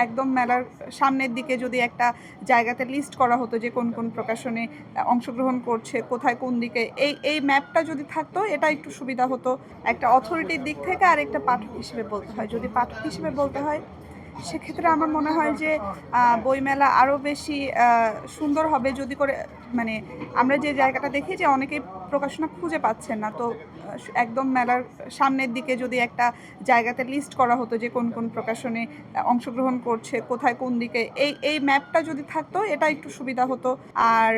একদম মেলার সামনের দিকে যদি একটা জায়গাতে লিস্ট করা হতো যে কোন কোন প্রকাশনে অংশগ্রহণ করছে, কোথায় কোন দিকে, এই ম্যাপটা যদি থাকতো এটা একটু সুবিধা হতো একটা অথরিটির দিক থেকে। আর একটা পাঠক হিসেবে বলতে হয়, যদি পাঠক হিসেবে বলতে হয় সেক্ষেত্রে আমার মনে হয় যে বইমেলা আরও বেশি সুন্দর হবে যদি করে, মানে আমরা যে জায়গাটা দেখি যে অনেকেই প্রকাশনা খুঁজে পাচ্ছেন না, তো একদম মেলার সামনের দিকে যদি একটা জায়গাতে লিস্ট করা হতো যে কোন কোন প্রকাশনে অংশগ্রহণ করছে, কোথায় কোন দিকে, এই ম্যাপটা যদি থাকতো এটা একটু সুবিধা হতো। আর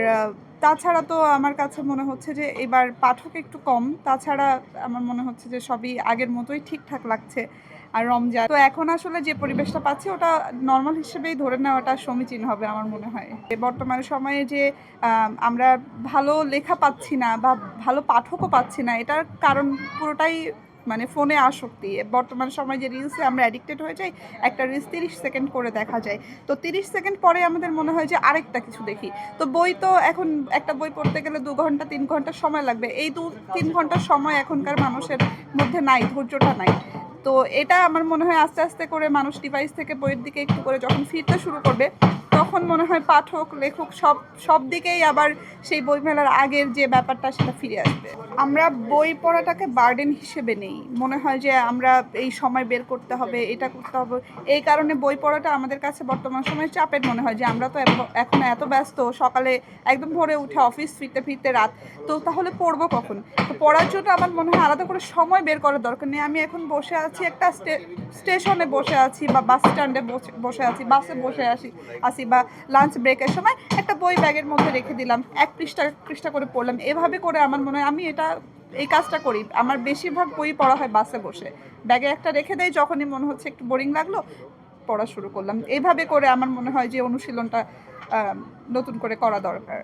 তাছাড়া তো আমার কাছে মনে হচ্ছে যে এবার পাঠক একটু কম, তাছাড়া আমার মনে হচ্ছে যে সবই আগের মতোই ঠিকঠাক লাগছে। আর রমজান তো এখন আসলে যে পরিবেশটা পাচ্ছি ওটা নর্মাল হিসেবেই ধরে নেওয়াটা সমীচীন হবে আমার মনে হয়। বর্তমান সময়ে যে আমরা ভালো লেখা পাচ্ছি না বা ভালো পাঠকও পাচ্ছি না, এটার কারণ পুরোটাই মানে ফোনে আসক্তি। বর্তমান সময় যে রিলসে আমরা অ্যাডিক্টেড হয়ে যাই, একটা রিলস 30 সেকেন্ড করে দেখা যায়, তো 30 সেকেন্ড পরে আমাদের মনে হয় যে আরেকটা কিছু দেখি। তো বই তো এখন একটা বই পড়তে গেলে 2 ঘন্টা 3 ঘন্টা সময় লাগবে, এই 2-3 ঘন্টার সময় এখনকার মানুষের মধ্যে নাই, ধৈর্যটা নাই। তো এটা আমার মনে হয় আস্তে আস্তে করে মানুষ ডিভাইস থেকে বইয়ের দিকে একটু করে যখন ফিরতে শুরু করবে, তখন মনে হয় পাঠক লেখক সব দিকেই আবার সেই বইমেলার আগের যে ব্যাপারটা সেটা ফিরে আসবে। আমরা বই পড়াটাকে বার্ডেন হিসেবে নেই, মনে হয় যে আমরা এই সময় বের করতে হবে, এটা করতে হবে, এই কারণে বই পড়াটা আমাদের কাছে বর্তমান সময়ে চাপের মনে হয় যে আমরা তো এখন এত ব্যস্ত, সকালে একদম ভোরে উঠে অফিস ফিরতে ফিরতে রাত, তো তাহলে পড়বো কখন? তো পড়ার জন্য আমার মনে হয় আলাদা করে সময় বের করার দরকার নেই। আমি এখন বসে আছি একটা স্টেশনে বসে আছি বা বাস স্ট্যান্ডে বসে আছি, বাসে বসে আসি বা লাঞ্চ ব্রেকের সময় একটা বই ব্যাগের মধ্যে রেখে দিলাম, এক পৃষ্ঠা পৃষ্ঠা করে পড়লাম, এভাবে করে আমার মনে হয় আমি এই কাজটা করি। আমার বেশিরভাগ বই পড়া হয় বাসে বসে, ব্যাগে একটা রেখে দেয়, যখনই মনে হচ্ছে একটু বোরিং লাগলো পড়া শুরু করলাম। এইভাবে করে আমার মনে হয় যে অনুশীলনটা নতুন করে করা দরকার।